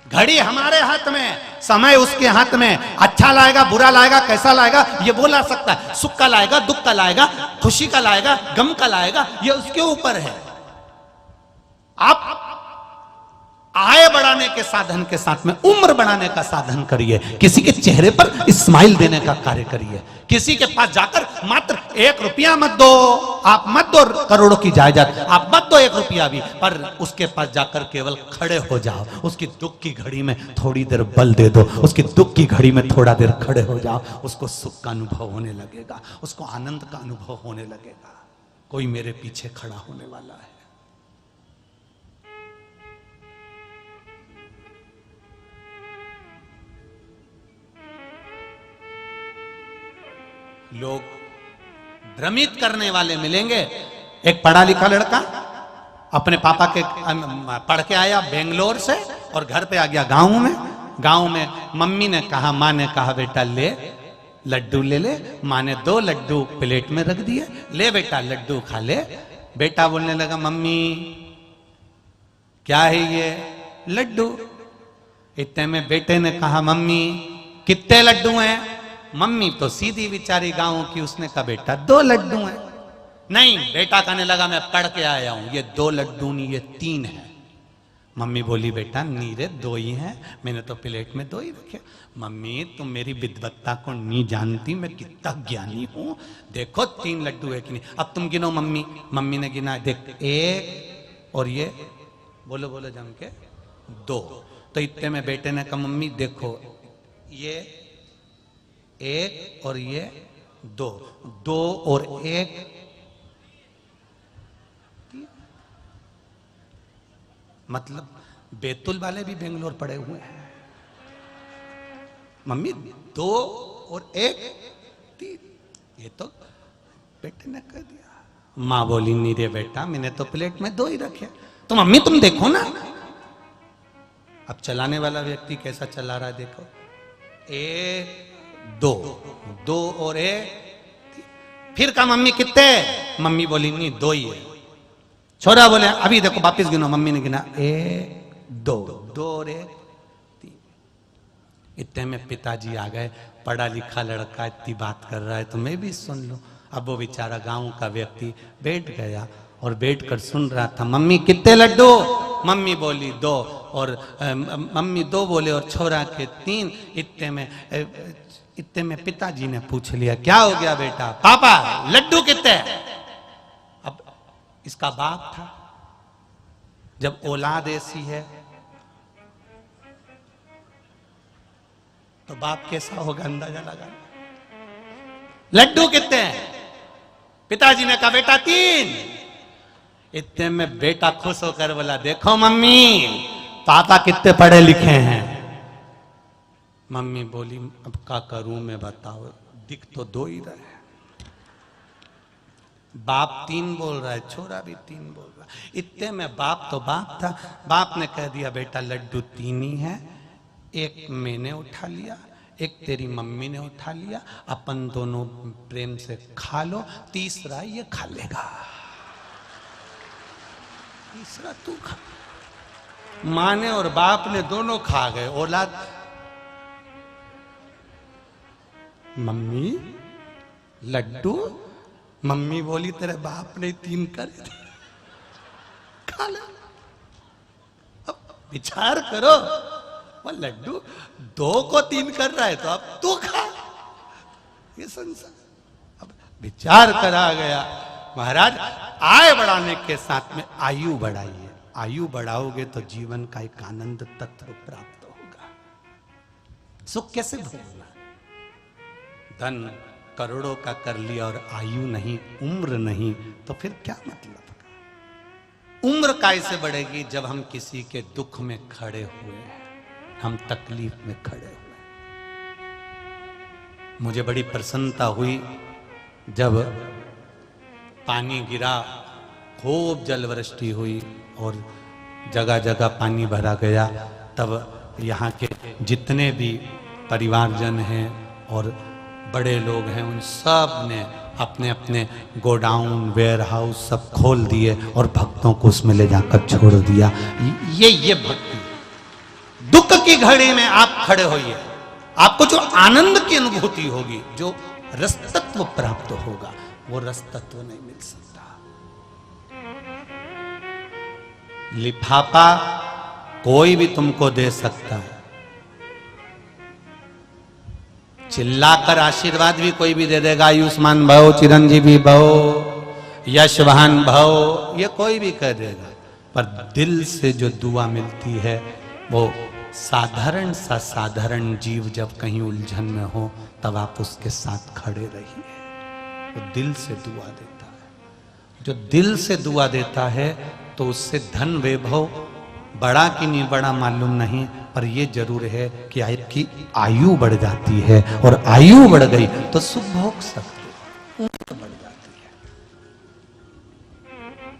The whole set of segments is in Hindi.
घड़ी हमारे हाथ में, समय उसके हाथ में। अच्छा लाएगा बुरा लाएगा कैसा लाएगा ये वो ला सकता है। सुख का लाएगा दुख का लाएगा, खुशी का लाएगा गम का लाएगा, ये उसके ऊपर है। आप आय बढ़ाने के साधन के साथ में उम्र बढ़ाने का साधन करिए। किसी के चेहरे पर स्माइल देने का कार्य करिए। किसी के पास जाकर मात्र 1 रुपया मत दो, आप मत दो करोड़ों की जायदाद, आप मत दो 1 रुपया भी, पर उसके पास जाकर केवल खड़े हो जाओ। उसकी दुख की घड़ी में थोड़ी देर बल दे दो, उसकी दुख की घड़ी में थोड़ा देर खड़े हो जाओ। उसको सुख का अनुभव होने लगेगा, उसको आनंद का अनुभव होने लगेगा। कोई मेरे पीछे खड़ा होने वाला है। लोग भ्रमित करने वाले मिलेंगे। एक पढ़ा लिखा लड़का अपने पापा के पढ़ के आया बेंगलोर से और घर पे आ गया गांव में मम्मी ने कहा, माँ ने कहा बेटा ले लड्डू ले ले। माँ ने 2 लड्डू प्लेट में रख दिए, ले बेटा लड्डू खा ले। बेटा बोलने लगा मम्मी क्या है ये? लड्डू। इतने में बेटे ने कहा मम्मी कितने लड्डू हैं? मम्मी तो सीधी बेचारी गांव की, उसने कहा बेटा 2 लड्डू हैं। नहीं, बेटा कहने लगा मैं पढ़ के आया हूं, ये 2 लड्डू नहीं ये 3 है। मम्मी बोली बेटा नीरे 2 ही हैं, मैंने तो प्लेट में 2 ही रखे। मम्मी तुम मेरी विद्वत्ता को नहीं जानती, मैं कितना ज्ञानी हूं। देखो 3 लड्डू है कि नहीं। अब तुम गिनो मम्मी। मम्मी ने गिना, देख 1 और ये बोलो बोलो जम के 2। तो इतने में बेटे ने कहा मम्मी देखो ये 1 और ये 2, 2 और 1 मतलब बैतूल वाले भी बेंगलोर पड़े हुए हैं। मम्मी 2 और 1 3, ये तो बेटे ने कह दिया। माँ बोली नहीं रे बेटा मैंने तो प्लेट में 2 ही रखे। तो मम्मी तुम देखो ना। अब चलाने वाला व्यक्ति कैसा चला रहा है देखो। 1 2 और 1। फिर कहा मम्मी कितने? मम्मी बोली नहीं 2 ही है। छोरा बोले अभी देखो वापिस गिनो। मम्मी ने गिना 1 2 और 1 3। इतने में पिताजी आ गए। पढ़ा लिखा लड़का इतनी बात कर रहा है तो मैं भी सुन लूं। अब वो बेचारा गांव का व्यक्ति बैठ गया और बैठकर सुन रहा था। मम्मी कितने लड्डू? मम्मी बोली 2 और मम्मी 2 बोले और छोरा के 3। इतने में पिताजी ने पूछ लिया क्या हो गया बेटा? पापा लड्डू कितने? अब इसका बाप था। जब औलाद ऐसी है तो बाप कैसा होगा अंदाजा लगा। लड्डू कितने? पिताजी ने कहा बेटा 3। इतने में बेटा खुश होकर बोला देखो मम्मी पापा कितने पढ़े लिखे हैं। मम्मी बोली अब क्या करूं मैं बताओ, दिख तो 2 ही रहे। बाप 3 बोल रहा है, छोरा भी 3 बोल रहा है। इतने में बाप तो बाप था। बाप ने कह दिया बेटा लड्डू 3 ही है, 1 मैंने उठा लिया, 1 तेरी मम्मी ने उठा लिया, अपन दोनों प्रेम से खा लो, तीसरा ये खा लेगा। तीसरा तू खा। माँ ने और बाप ने दोनों खा गए। औलाद मम्मी लड्डू? मम्मी बोली तेरे बाप ने 3 करे थे, खा ले। अब विचार करो वो लड्डू 2 को 3 कर रहा है तो अब तू खा। ये संसार अब विचार करा गया। महाराज आय बढ़ाने के साथ में आयु बढ़ाइए। आयु बढ़ाओगे तो जीवन का एक आनंद तत्व प्राप्त होगा। सुख कैसे भोगना? धन करोड़ों का कर लिया और आयु नहीं, उम्र नहीं, तो फिर क्या मतलब? उम्र कैसे बढ़ेगी जब हम किसी के दुख में खड़े हुए, हम तकलीफ में खड़े हुए। मुझे बड़ी प्रसन्नता हुई जब पानी गिरा, खूब जलवृष्टि हुई और जगह जगह पानी भरा गया। तब यहाँ के जितने भी परिवारजन हैं और बड़े लोग हैं उन सब ने अपने अपने गोडाउन वेयर हाउस सब खोल दिए और भक्तों को उसमें ले जाकर छोड़ दिया। ये भक्ति दुख की घड़ी में आप खड़े होइए, आपको जो आनंद की अनुभूति होगी, जो रसतत्व प्राप्त होगा, वो रसतत्व नहीं मिल सकता। लिफाफा कोई भी तुमको दे सकता है, चिल्लाकर आशीर्वाद भी कोई भी दे देगा, आयुष्मान भव, चिरंजीवी भव, यशवान भव, ये कोई भी कह देगा, पर दिल से जो दुआ मिलती है, वो साधारण सा साधारण जीव जब कहीं उलझन में हो तब आप उसके साथ खड़े रहिए। वो दिल से दुआ देता है। जो दिल से दुआ देता है तो उससे धन वैभव बड़ा कि नहीं बड़ा मालूम नहीं, पर ये जरूर है कि आपकी आयु बढ़ जाती है, और आयु बढ़ गई तो सुख भोग सकते, उम्र बढ़ जाती है,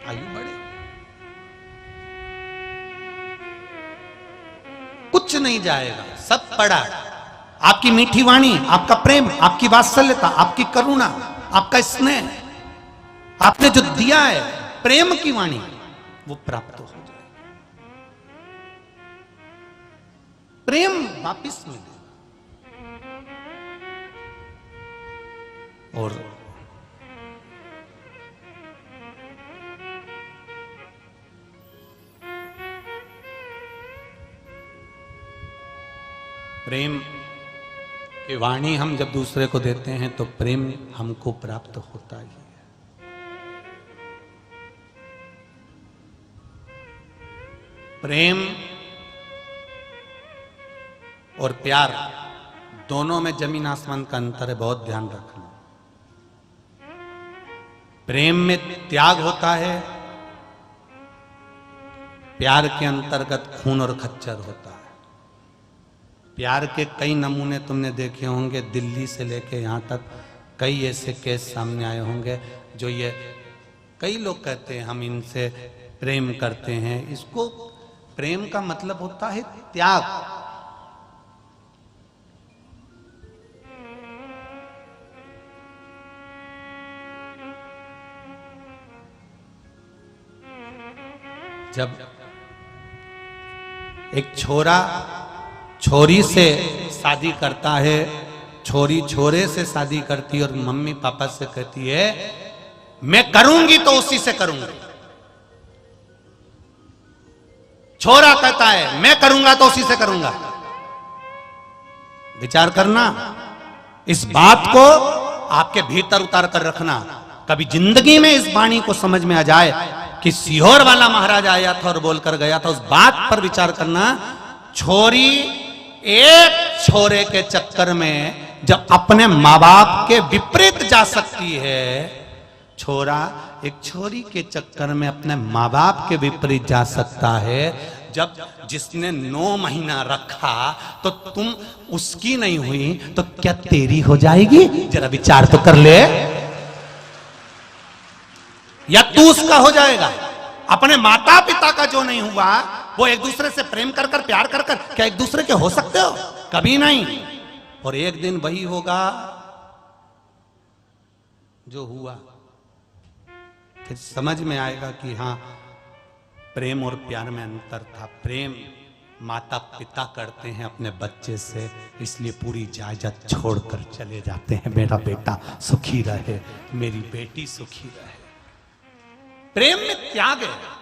आयु बढ़े। कुछ नहीं जाएगा, सब पड़ा। आपकी मीठी वाणी, आपका प्रेम, आपकी वात्सल्यता, आपकी करुणा, आपका स्नेह, आपने जो दिया है प्रेम की वाणी, वो प्राप्त हो जाए। प्रेम वापिस मिले। और प्रेम की वाणी हम जब दूसरे को देते हैं तो प्रेम हमको प्राप्त होता ही है। प्रेम और प्यार दोनों में जमीन आसमान का अंतर है, बहुत ध्यान रखना। प्रेम में त्याग होता है, प्यार के अंतर्गत खून और खच्चर होता है। प्यार के कई नमूने तुमने देखे होंगे, दिल्ली से लेके यहाँ तक कई ऐसे केस सामने आए होंगे जो ये कई लोग कहते हैं हम इनसे प्रेम करते हैं। इसको प्रेम का मतलब होता है त्याग। जब एक छोरा छोरी से शादी करता है, छोरी छोरे से शादी करती है और मम्मी पापा से कहती है मैं करूंगी तो उसी से करूंगी। छोरा कहता है मैं करूंगा तो उसी से करूंगा। विचार करना, इस बात को आपके भीतर उतार कर रखना। कभी जिंदगी में इस वाणी को समझ में आ जाए कि सीहोर वाला महाराज आया था और बोलकर गया था, उस बात पर विचार करना। छोरी एक छोरे के चक्कर में जब अपने माँ बाप के विपरीत जा सकती है, छोरा एक छोरी के चक्कर में अपने माँ बाप के विपरीत जा सकता है। जब जिसने 9 महीना रखा तो तुम उसकी नहीं हुई तो क्या तेरी हो जाएगी? जरा विचार तो कर ले। या तू उसका हो जाएगा? अपने माता पिता का जो नहीं हुआ, वो एक दूसरे से प्रेम कर कर प्यार कर कर क्या एक दूसरे के हो सकते हो? कभी नहीं। और एक दिन वही होगा जो हुआ, फिर समझ में आएगा कि हाँ प्रेम और प्यार में अंतर था। प्रेम माता पिता करते हैं अपने बच्चे से, इसलिए पूरी जायदाद छोड़कर चले जाते हैं, मेरा बेटा सुखी रहे, मेरी बेटी सुखी रहे। प्रेम में त्याग है।